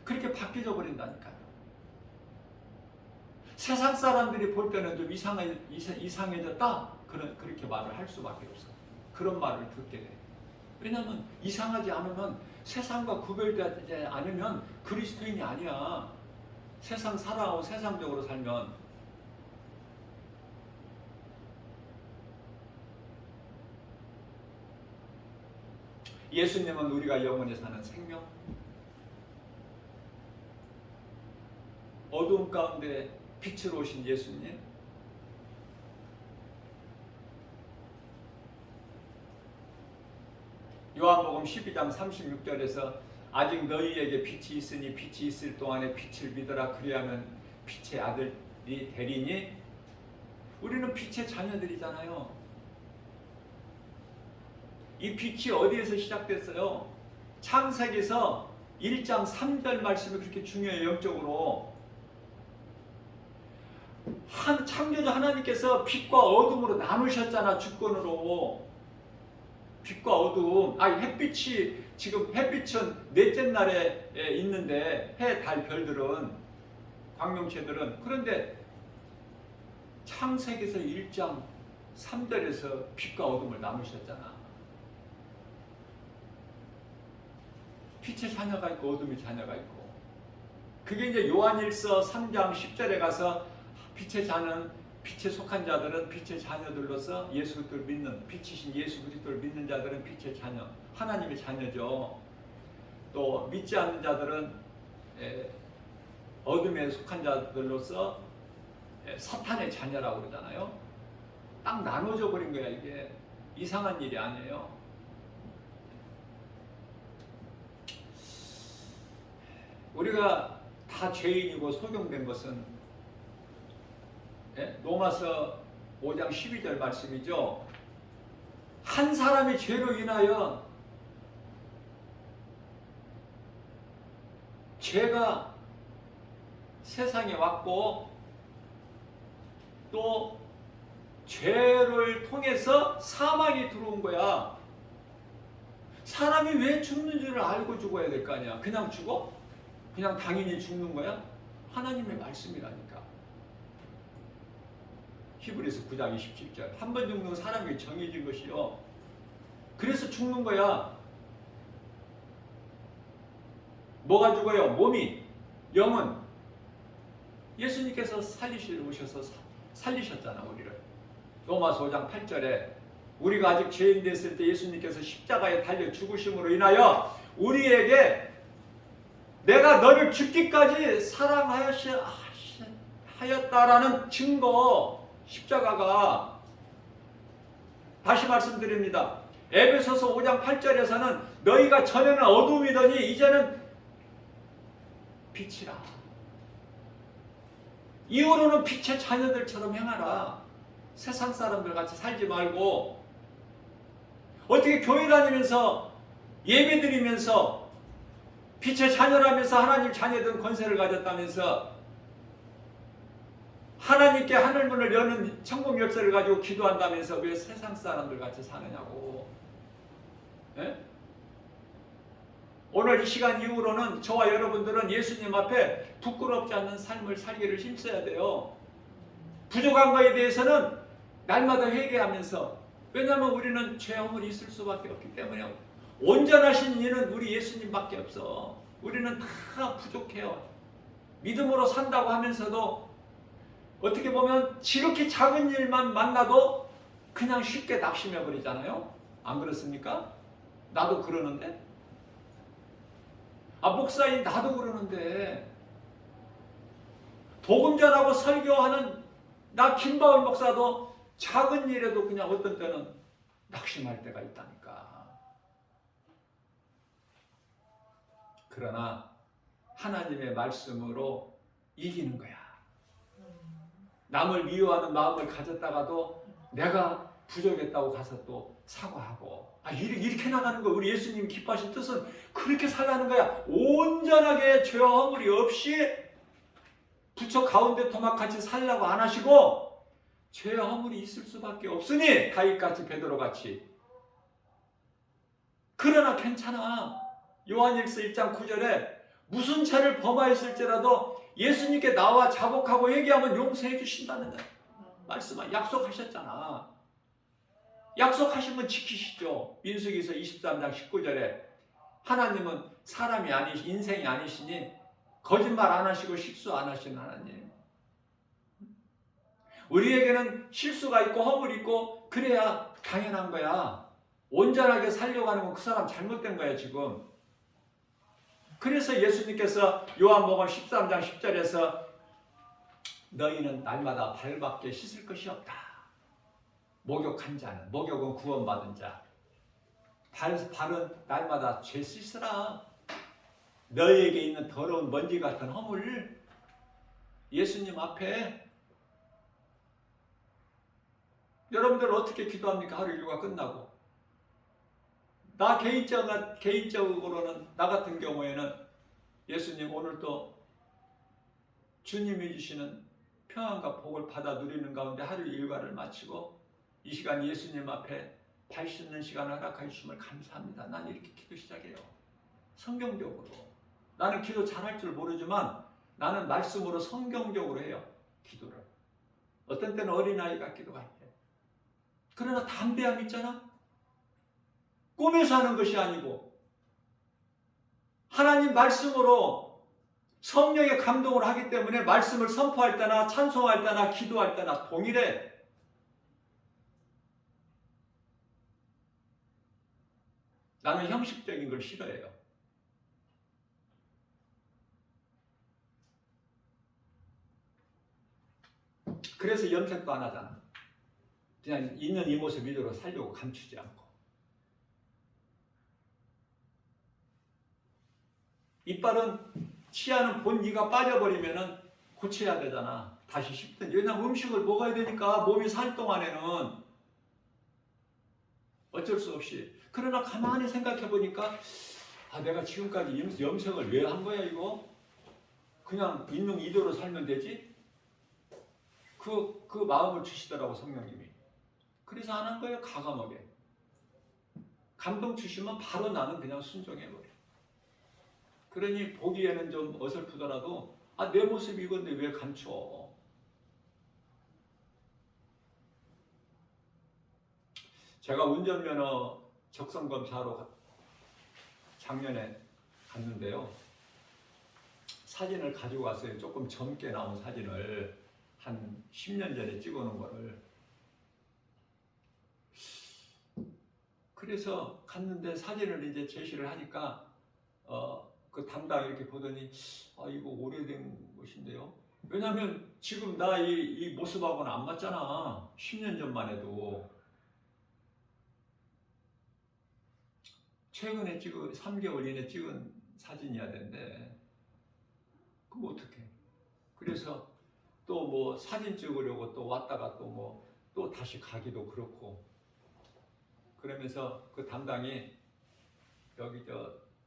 그렇게 바뀌어 버린다니까요. 세상 사람들이 볼 때는 좀 이상해졌다, 그렇게 말을 할 수밖에 없어. 그런 말을 듣게 돼. 왜냐하면 이상하지 않으면, 세상과 구별되지 않으면 그리스도인이 아니야. 세상 살아가고 세상적으로 살면. 예수님은 우리가 영원히 사는 생명, 어두움 가운데 빛으로 오신 예수님, 요한복음 12장 36절에서 아직 너희에게 빛이 있으니 빛이 있을 동안에 빛을 믿어라, 그리하면 빛의 아들이 되리니. 우리는 빛의 자녀들이잖아요. 이 빛이 어디에서 시작됐어요? 창세기에서 1장 3절 말씀이 그렇게 중요해요. 영적으로. 창조주 하나님께서 빛과 어둠으로 나누셨잖아. 주권으로. 빛과 어둠. 햇빛이, 지금 햇빛은 넷째 날에 있는데, 해, 달, 별들은, 광명체들은. 그런데 창세기에서 1장 3절에서 빛과 어둠을 나누셨잖아. 빛의 자녀가 있고 어둠의 자녀가 있고. 그게 이제 요한일서 3장 10절에 가서 빛의 자는, 빛에 속한 자들은 빛의 자녀들로서 예수 그리스도를 믿는, 빛이신 예수 그리스도를 믿는 자들은 빛의 자녀, 하나님의 자녀죠. 또 믿지 않는 자들은 어둠에 속한 자들로서 사탄의 자녀라고 그러잖아요. 딱 나눠져 버린 거야. 이게 이상한 일이 아니에요. 우리가 다 죄인이고 소경된 것은 로마서 5장 12절 말씀이죠. 한 사람의 죄로 인하여 죄가 세상에 왔고 또 죄를 통해서 사망이 들어온 거야. 사람이 왜 죽는 줄을 알고 죽어야 될 거 아니야. 그냥 죽어? 그냥 당연히 죽는 거야? 하나님의 말씀이라니까. 히브리서 9장 27절. 한 번 죽는 사람에게 정해진 것이요. 그래서 죽는 거야. 뭐가 죽어요? 몸이. 영은. 예수님께서 살리시러 오셔서 살리셨잖아, 우리를. 로마서 5장 8절에 우리가 아직 죄인 됐을 때 예수님께서 십자가에 달려 죽으심으로 인하여 우리에게 내가 너를 죽기까지 사랑하였다라는 증거, 십자가가. 다시 말씀드립니다. 에베소서 5장 8절에서는 너희가 전에는 어둠이더니 이제는 빛이라. 이후로는 빛의 자녀들처럼 행하라. 세상 사람들 같이 살지 말고. 어떻게 교회 다니면서 예배 드리면서 빛의 자녀라면서 하나님 자녀된 권세를 가졌다면서 하나님께 하늘문을 여는 천국 열쇠를 가지고 기도한다면서 왜 세상 사람들 같이 사느냐고. 에? 오늘 이 시간 이후로는 저와 여러분들은 예수님 앞에 부끄럽지 않는 삶을 살기를 힘써야 돼요. 부족한 것에 대해서는 날마다 회개하면서, 왜냐하면 우리는 죄 허물이 있을 수밖에 없기 때문에. 온전하신 이는 우리 예수님밖에 없어. 우리는 다 부족해요. 믿음으로 산다고 하면서도 어떻게 보면 지극히 작은 일만 만나도 그냥 쉽게 낙심해 버리잖아요. 안 그렇습니까? 나도 그러는데. 목사님 나도 그러는데. 복음 전하고 설교하는 나 김바울 목사도 작은 일에도 그냥 어떤 때는 낙심할 때가 있다니까. 그러나 하나님의 말씀으로 이기는 거야. 남을 미워하는 마음을 가졌다가도 내가 부족했다고 가서 또 사과하고. 이렇게 나가는 거야. 우리 예수님 기뻐하신 뜻은 그렇게 살라는 거야. 온전하게 죄와 허물이 없이 부처 가운데 토막같이 살라고 안 하시고, 죄와 허물이 있을 수밖에 없으니 다윗같이 베드로같이. 그러나 괜찮아. 요한일서 1장 9절에 무슨 죄를 범하였을지라도 예수님께 나와 자복하고 회개하면 용서해 주신다는 말씀을 약속하셨잖아. 약속하시면 지키시죠. 민수기서 23장 19절에 하나님은 사람이 인생이 아니시니 거짓말 안 하시고 실수 안 하시는 하나님. 우리에게는 실수가 있고 허물이 있고 그래야 당연한 거야. 온전하게 살려고 하는 건 그 사람 잘못된 거야 지금. 그래서 예수님께서 요한복음 13장 10절에서 너희는 날마다 발밖에 씻을 것이 없다. 목욕한 자는, 목욕은 구원받은 자. 발은 날마다 죄 씻으라. 너희에게 있는 더러운 먼지 같은 허물 예수님 앞에. 여러분들 어떻게 기도합니까? 하루 일과가 끝나고. 나 개인적으로는 나 같은 경우에는 예수님 오늘도 주님이 주시는 평안과 복을 받아 누리는 가운데 하루 일과를 마치고 이 시간 예수님 앞에 발 씻는 시간을 허락해 주심을 감사합니다. 난 이렇게 기도 시작해요. 성경적으로. 나는 기도 잘할 줄 모르지만 나는 말씀으로 성경적으로 해요. 기도를. 어떤 때는 어린아이 같기도 할 때. 그러나 담대함 있잖아. 꿈에서 하는 것이 아니고 하나님 말씀으로 성령의 감동을 하기 때문에 말씀을 선포할 때나 찬송할 때나 기도할 때나 동일해. 나는 형식적인 걸 싫어해요. 그래서 염색도 안 하잖아. 그냥 있는 이 모습 이대로 살려고 감추지 않고. 이빨은 치아는 본 이가 빠져버리면 고쳐야 되잖아. 다시 씹든지. 왜냐면 음식을 먹어야 되니까 몸이 살 동안에는 어쩔 수 없이. 그러나 가만히 생각해 보니까 내가 지금까지 염색을 왜 한 거야 이거? 그냥 있는 이대로 살면 되지? 그 마음을 주시더라고 성령님이. 그래서 안 한 거예요. 과감하게. 감동 주시면 바로 나는 그냥 순종해버려. 그러니 보기에는 좀 어설프더라도 내 모습이 이건데 왜 감춰? 제가 운전면허 적성검사하러 작년에 갔는데요. 사진을 가지고 왔어요. 조금 젊게 나온 사진을 한 10년 전에 찍어놓은 거를. 그래서 갔는데 사진을 이제 제시를 하니까 그 담당 이렇게 보더니 이거 오래된 것인데요. 왜냐하면 지금 나 이 모습하고는 안 맞잖아. 10년 전만 해도. 최근에 3개월 이내 찍은 사진이어야 되는데 그럼 어떡해. 그래서 또 뭐 사진 찍으려고 또 왔다가 또 다시 가기도 그렇고. 그러면서 그 담당이 여기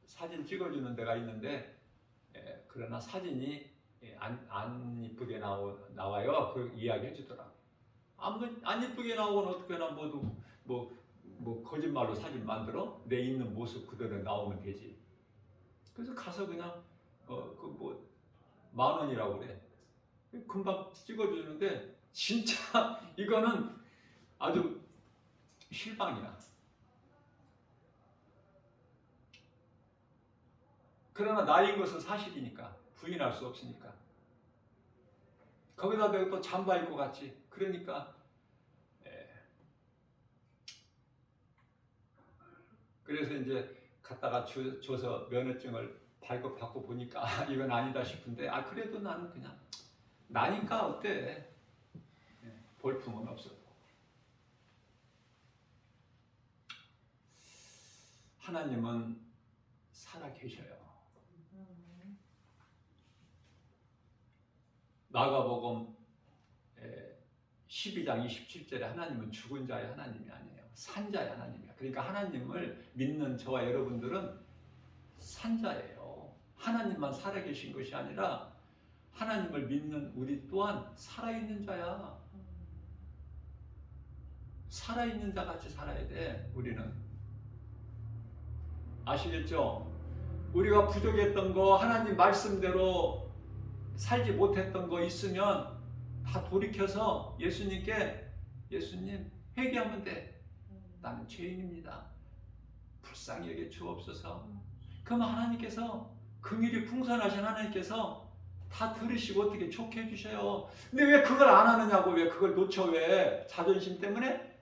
사진 찍어주는 데가 있는데 그러나 사진이 안 이쁘게 나와요. 그 이야기 해주더라고. 안 이쁘게 나오면 어떻게나 뭐 거짓말로 사진 만들어? 내 있는 모습 그대로 나오면 되지. 그래서 가서 그냥 그 10,000원이라고 그래. 금방 찍어주는데 진짜 이거는 아주 실망이야. 그러나 나인 것은 사실이니까 부인할 수 없으니까. 거기다 내가 또 잠바 입고 갔지. 그러니까 그래서 이제 갔다가 줘서 면허증을 발급받고 보니까 이건 아니다 싶은데 그래도 나는 그냥 나니까 어때? 볼품은 없었고. 하나님은 살아계셔요. 마가복음 12장 27절에 하나님은 죽은 자의 하나님이 아니에요. 산 자의 하나님이야. 그러니까 하나님을 믿는 저와 여러분들은 산 자예요. 하나님만 살아계신 것이 아니라 하나님을 믿는 우리 또한 살아있는 자야. 살아있는 자 같이 살아야 돼. 우리는. 아시겠죠? 우리가 부족했던 거, 하나님 말씀대로 살지 못했던 거 있으면 다 돌이켜서 예수님께 예수님 회개하면 돼. 나는 죄인입니다. 불쌍히 여겨 주옵소서. 그럼 하나님께서 긍휼이 풍성하신 하나님께서 다 들으시고 어떻게 좋게 해주셔요. 근데 왜 그걸 안 하느냐고. 왜 그걸 놓쳐. 왜? 자존심 때문에?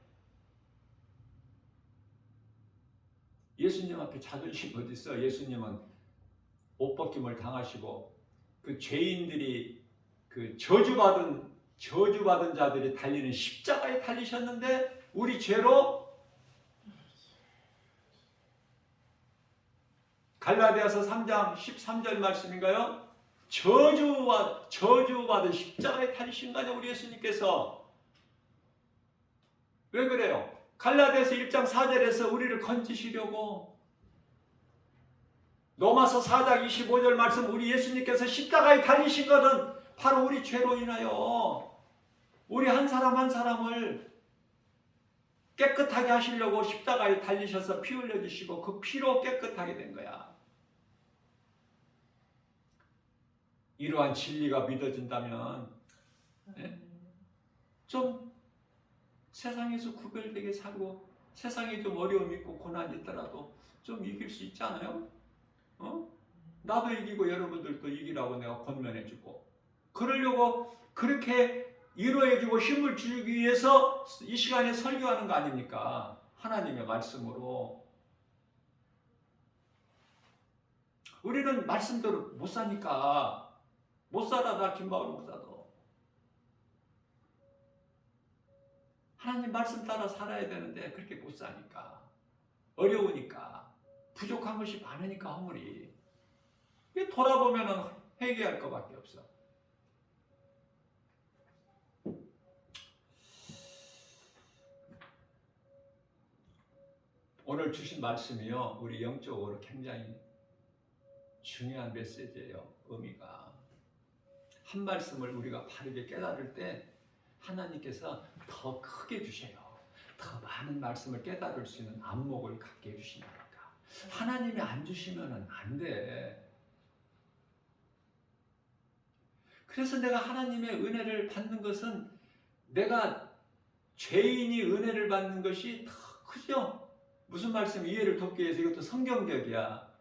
예수님 앞에 자존심 어디 있어? 예수님은 옷 벗김을 당하시고 그 죄인들이 그 저주받은 자들이 달리는 십자가에 달리셨는데 우리 죄로 갈라디아서 3장 13절 말씀인가요? 저주받은 십자가에 달리신 거 아니에요, 우리 예수님께서. 왜 그래요? 갈라디아서 1장 4절에서 우리를 건지시려고. 로마서 4장 25절 말씀, 우리 예수님께서 십자가에 달리신 것은 바로 우리 죄로 인하여 우리 한 사람 한 사람을 깨끗하게 하시려고 십자가에 달리셔서 피 흘려주시고 그 피로 깨끗하게 된 거야. 이러한 진리가 믿어진다면 좀 세상에서 구별되게 살고 세상에 좀 어려움이 있고 고난이 있더라도 좀 이길 수 있지 않아요? 나도 이기고 여러분들도 이기라고 내가 권면해주고 그러려고 그렇게 위로해주고 힘을 주기 위해서 이 시간에 설교하는 거 아닙니까? 하나님의 말씀으로. 우리는 말씀대로 못 사니까 못 살아. 나 김바울 목사도 하나님 말씀 따라 살아야 되는데 그렇게 못 사니까 어려우니까 부족한 것이 많으니까 허물이 돌아보면 회개할 것밖에 없어. 오늘 주신 말씀이요 우리 영적으로 굉장히 중요한 메시지예요. 의미가 한 말씀을 우리가 바르게 깨달을 때 하나님께서 더 크게 주셔요. 더 많은 말씀을 깨달을 수 있는 안목을 갖게 해주시니까. 하나님이 안 주시면 안 돼. 그래서 내가 하나님의 은혜를 받는 것은 내가 죄인이 은혜를 받는 것이 더 크죠. 무슨 말씀 이해를 돕기 위해서 이것도 성경적이야.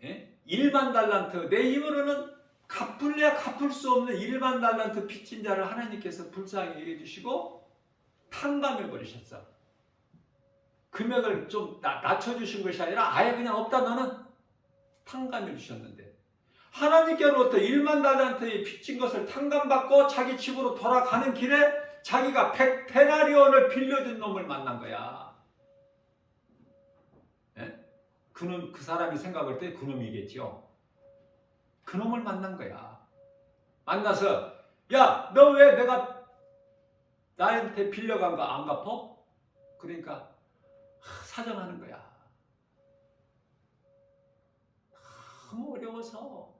예? 1만 달란트 내 힘으로는 갚을래야 갚을 수 없는 1만 달란트 빚진 자를 하나님께서 불쌍히 여겨주시고 탕감해 버리셨어. 금액을 좀 낮춰주신 것이 아니라 아예 그냥 없다 너는 탕감해 주셨는데 하나님께로부터 1만 달란트의 빚진 것을 탕감받고 자기 집으로 돌아가는 길에 자기가 100데나리온을 빌려준 놈을 만난 거야. 예? 그놈, 그 사람이 생각할 때 그놈이겠죠. 그놈을 만난 거야. 만나서 야, 너 왜 내가 나한테 빌려간 거 안 갚어? 그러니까 사정하는 거야. 너무 어려워서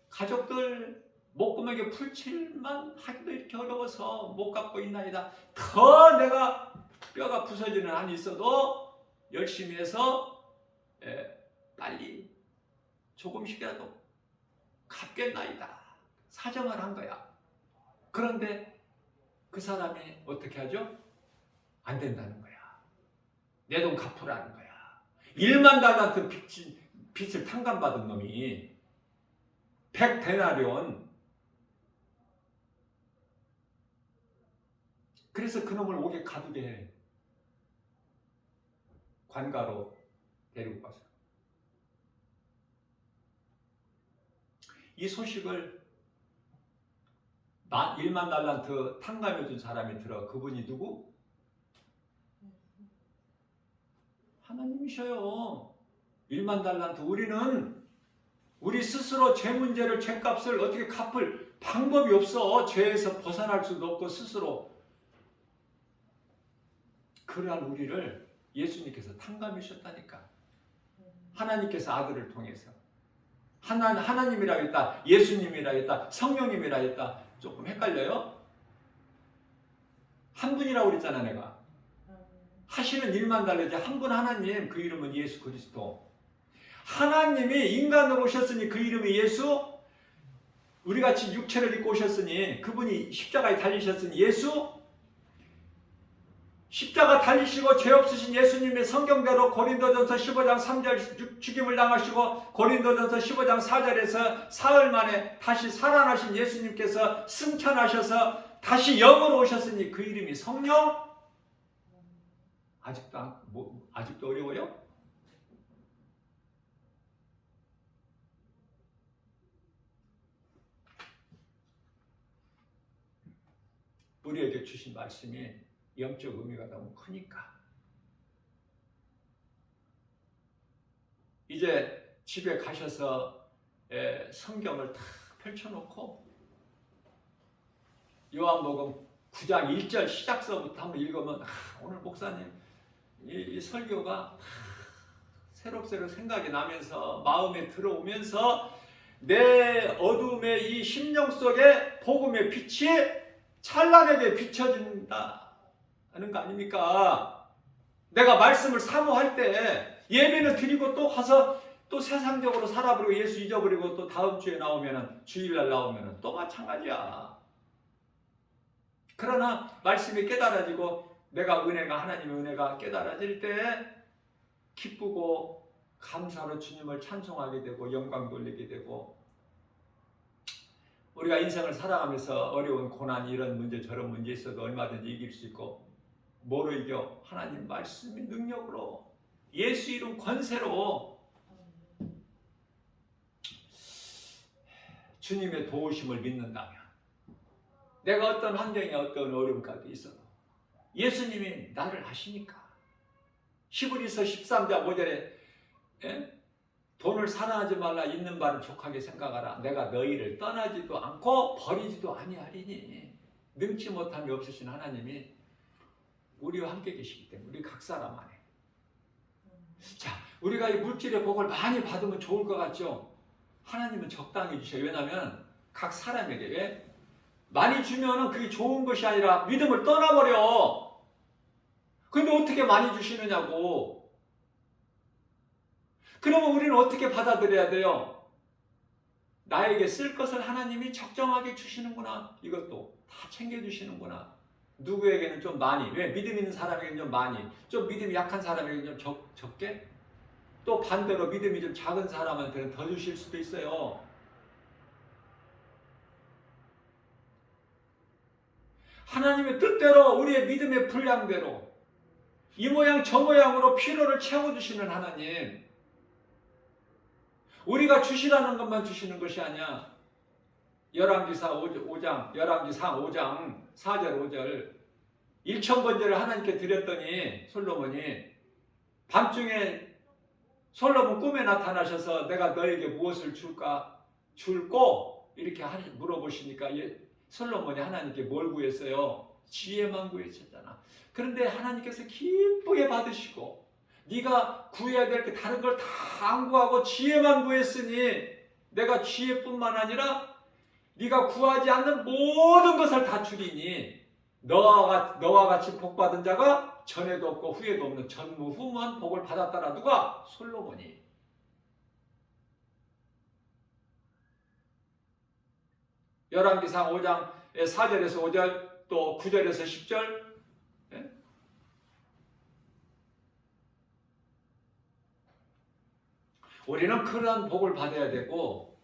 가족들 목금에게 풀칠만 하기도 이렇게 어려워서 못 갚고 있나이다. 더 내가 뼈가 부서지는 한이 있어도 열심히 해서 빨리 조금씩이라도 갚겠나이다. 사정을 한 거야. 그런데 그 사람이 어떻게 하죠? 안 된다는 거야. 내 돈 갚으라는 거야. 1만 달란트 빚을 탕감받은 놈이 100데나리온. 그래서 그놈을 옥에 가두게 해. 관가로 데리고 가서. 이 소식을 1만 달란트 탕감해 준 사람이 들어. 그분이 누구? 하나님이셔요. 1만 달란트. 우리 스스로 죄 문제를, 죄값을 어떻게 갚을 방법이 없어. 죄에서 벗어날 수도 없고 스스로. 그러한 우리를 예수님께서 탕감해 주셨다니까. 하나님께서 아들을 통해서. 하나님이라 했다, 예수님이라 했다, 성령님이라 했다. 조금 헷갈려요? 한 분이라고 그랬잖아 내가. 하시는 일만 다르지 한 분 하나님, 그 이름은 예수 그리스도. 하나님이 인간으로 오셨으니 그 이름이 예수. 우리같이 육체를 입고 오셨으니 그분이 십자가에 달리셨으니 예수. 십자가 달리시고 죄 없으신 예수님의 성경대로 고린도전서 15장 3절 죽임을 당하시고 고린도전서 15장 4절에서 사흘 만에 다시 살아나신 예수님께서 승천하셔서 다시 영으로 오셨으니 그 이름이 성령. 아직도 어려워요? 우리에게 주신 말씀이 영적 의미가 너무 크니까. 이제 집에 가셔서 성경을 다 펼쳐놓고 요한복음 9장 1절 시작서부터 한번 읽으면 오늘 목사님 이 설교가 새록새록 생각이 나면서 마음에 들어오면서 내 어둠의 이 심령 속에 복음의 빛이 찬란하게 비춰진다 하는 거 아닙니까? 내가 말씀을 사모할 때 예배를 드리고 또 가서 또 세상적으로 살아버리고 예수 잊어버리고 또 다음 주에 나오면은, 주일날 나오면은 또 마찬가지야. 그러나 말씀이 깨달아지고 내가 은혜가, 하나님의 은혜가 깨달아질 때 기쁘고 감사로 주님을 찬송하게 되고 영광 돌리게 되고, 우리가 인생을 살아가면서 어려운 고난, 이런 문제 저런 문제 있어도 얼마든지 이길 수 있고, 뭐로 이겨? 하나님 말씀의 능력으로, 예수 이름 권세로 주님의 도우심을 믿는다면, 내가 어떤 환경에 어떤 어려움 가운데 있어도 예수님이 나를 아시니까. 히브리서 13장 5절에 돈을 사랑하지 말라, 있는 바를 족하게 생각하라. 내가 너희를 떠나지도 않고 버리지도 아니하리니. 능치 못함이 없으신 하나님이 우리와 함께 계시기 때문에 우리 각 사람 안에. 자, 우리가 이 물질의 복을 많이 받으면 좋을 것 같죠? 하나님은 적당히 주셔요. 왜냐하면 각 사람에게. 왜? 많이 주면은 그게 좋은 것이 아니라 믿음을 떠나버려. 근데 어떻게 많이 주시느냐고. 그러면 우리는 어떻게 받아들여야 돼요? 나에게 쓸 것을 하나님이 적정하게 주시는구나. 이것도 다 챙겨주시는구나. 누구에게는 좀 많이, 왜? 믿음 있는 사람에게는 좀 많이, 좀 믿음이 약한 사람에게는 좀 적게, 또 반대로 믿음이 좀 작은 사람한테는 더 주실 수도 있어요. 하나님의 뜻대로 우리의 믿음의 분량대로 이 모양 저 모양으로 필요를 채워주시는 하나님, 우리가 주시라는 것만 주시는 것이 아니야. 열왕기상 5장 4절 5절 1,000번제를 하나님께 드렸더니 솔로몬이 밤중에 솔로몬 꿈에 나타나셔서 내가 너에게 무엇을 줄고 이렇게 물어보시니까 솔로몬이 하나님께 뭘 구했어요? 지혜만 구했었잖아. 그런데 하나님께서 기쁘게 받으시고 네가 구해야 될 게 다른 걸 다 안 구하고 지혜만 구했으니 내가 지혜뿐만 아니라 네가 구하지 않는 모든 것을 다 주리니 너와 같이 복받은 자가 전에도 없고 후에도 없는 전무후무한 복을 받았더라. 누가? 솔로몬이. 열왕기상 5장 4절에서 5절 또 9절에서 10절. 우리는 그러한 복을 받아야 되고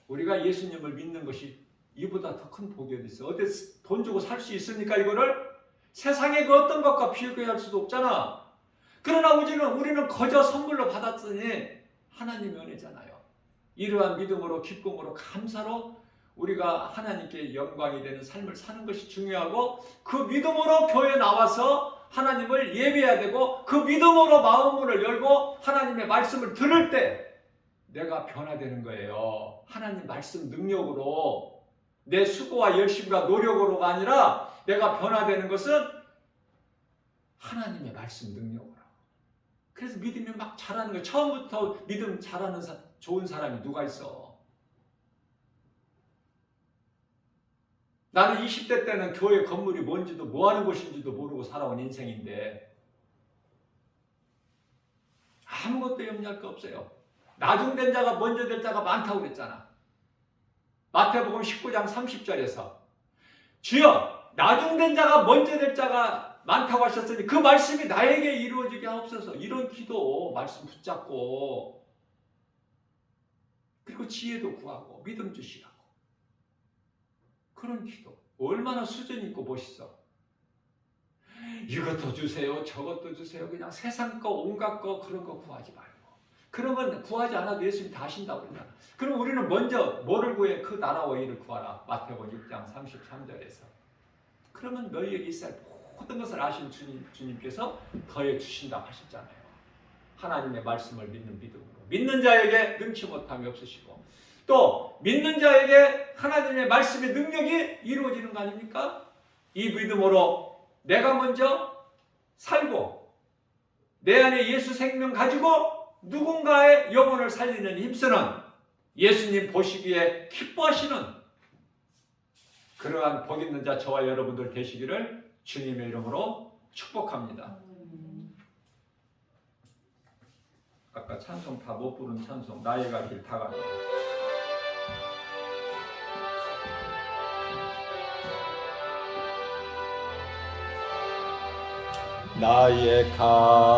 우리가 예수님을 믿는 것이 이보다 더 큰 복이 어디 있어? 어디 돈 주고 살 수 있습니까? 이거를 세상의 그 어떤 것과 비교할 수도 없잖아. 그러나 우리는 거저 선물로 받았으니 하나님의 은혜잖아요. 이러한 믿음으로 기쁨으로 감사로 우리가 하나님께 영광이 되는 삶을 사는 것이 중요하고 그 믿음으로 교회에 나와서 하나님을 예배해야 되고 그 믿음으로 마음문을 열고 하나님의 말씀을 들을 때 내가 변화되는 거예요. 하나님 말씀 능력으로 내 수고와 열심과 노력으로가 아니라 내가 변화되는 것은 하나님의 말씀 능력으로. 그래서 믿음이 막 자라는 거예요. 처음부터 믿음 잘하는 좋은 사람이 누가 있어? 나는 20대 때는 교회 건물이 뭔지도 뭐 하는 곳인지도 모르고 살아온 인생인데 아무것도 염려할 거 없어요. 나중된 자가 먼저 될 자가 많다고 그랬잖아. 마태복음 19장 30절에서 주여 나중된 자가 먼저 될 자가 많다고 하셨으니 그 말씀이 나에게 이루어지게 하옵소서. 이런 기도 말씀 붙잡고 그리고 지혜도 구하고 믿음 주시라고. 그런 기도 얼마나 수준 있고 멋있어. 이것도 주세요 저것도 주세요. 그냥 세상 거 온갖 거 그런 거 구하지 말고. 그러면 구하지 않아도 예수님이 다 하신다고 그러잖아. 그럼 우리는 먼저 뭐를 구해? 그 나라와 일을 구하라. 마태복음 6장 33절에서. 그러면 너희에게 있을 모든 것을 아신 주님께서 더해 주신다고 하셨잖아요. 하나님의 말씀을 믿는 믿음으로. 믿는 자에게 능치 못함이 없으시고 또 믿는 자에게 하나님의 말씀의 능력이 이루어지는 거 아닙니까? 이 믿음으로 내가 먼저 살고 내 안에 예수 생명 가지고 누군가의 영혼을 살리는 힘쓰는 예수님 보시기에 기뻐하시는 그러한 복 있는 자 저와 여러분들 되시기를 주님의 이름으로 축복합니다. 아까 찬송 다 못 부른 찬송 나의 갈 길 다 가네. 나의 갈